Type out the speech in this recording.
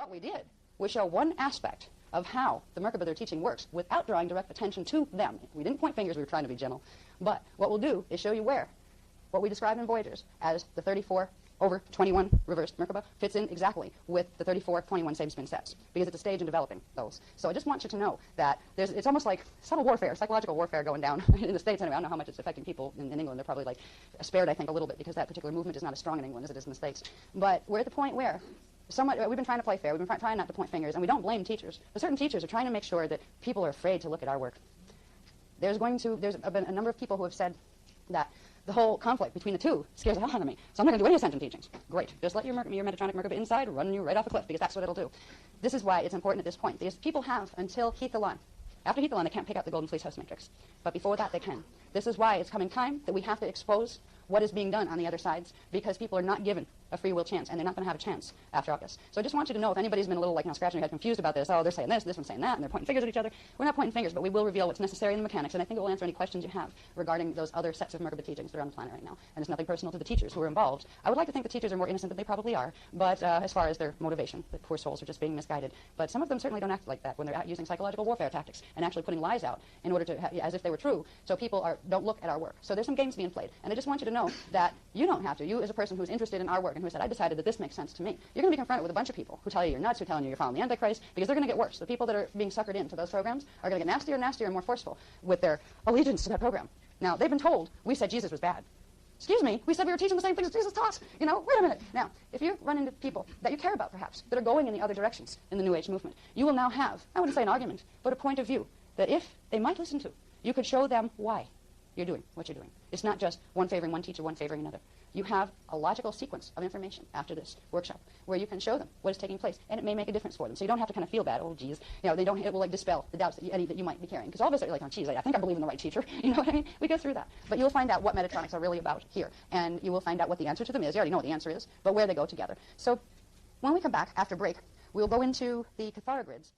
what we did was show one aspect of how the Merkaba they're teaching works without drawing direct attention to them. We didn't point fingers, we were trying to be gentle. But what we'll do is show you where what we described in Voyagers as the 34/21 reversed Merkaba fits in exactly with the 34/21 same spin sets, because it's a stage in developing those. So I just want you to know that it's almost like subtle warfare, psychological warfare going down in the States anyway. I don't know how much it's affecting people in England. They're probably like spared, I think, a little bit, because that particular movement is not as strong in England as it is in the States. But we're at the point where we've been trying to play fair, we've been trying not to point fingers, and we don't blame teachers. But certain teachers are trying to make sure that people are afraid to look at our work. There's been a number of people who have said that the whole conflict between the two scares the hell out of me. So I'm not going to do any ascension teachings. Great. Just let your Metatronic Merkaba inside run you right off a cliff, because that's what it'll do. This is why it's important at this point, because people have until Heath Alon. After Heath Alon, they can't pick out the Golden Fleece House Matrix. But before that, they can. This is why it's coming time that we have to expose what is being done on the other sides, because people are not given a free will chance, and they're not going to have a chance after August. So I just want you to know, if anybody's been a little scratching their head, confused about this, oh, they're saying this one's saying that, and they're pointing fingers at each other. We're not pointing fingers, but we will reveal what's necessary in the mechanics, and I think it will answer any questions you have regarding those other sets of Merkaba teachings that are on the planet right now. And it's nothing personal to the teachers who are involved. I would like to think the teachers are more innocent than they probably are, but as far as their motivation, the poor souls are just being misguided. But some of them certainly don't act like that when they're using psychological warfare tactics and actually putting lies out in order to, as if they were true, so people don't look at our work. So there's some games being played, and I just want you to know that you don't have to. You, as a person who's interested in our work and who said, I decided that this makes sense to me, you're going to be confronted with a bunch of people who tell you you're nuts, who tell you you're following the Antichrist, because they're going to get worse. The people that are being suckered into those programs are going to get nastier and nastier and more forceful with their allegiance to that program. Now, they've been told, we said Jesus was bad. Excuse me, we said we were teaching the same things Jesus taught. You know, wait a minute. Now, if you run into people that you care about, perhaps, that are going in the other directions in the New Age movement, you will now have, I wouldn't say an argument, but a point of view that if they might listen to, you could show them why you're doing what you're doing. It's not just one favoring one teacher, one favoring another. You have a logical sequence of information after this workshop where you can show them what is taking place, and it may make a difference for them. So you don't have to kind of feel bad. Oh, geez, you know, it will like dispel the doubts that you might be carrying. Because all of us are like, oh, geez, I think I believe in the right teacher. You know what I mean? We go through that. But you'll find out what Metatronics are really about here, and you will find out what the answer to them is. You already know what the answer is, but where they go together. So when we come back after break, we'll go into the Cathara grids.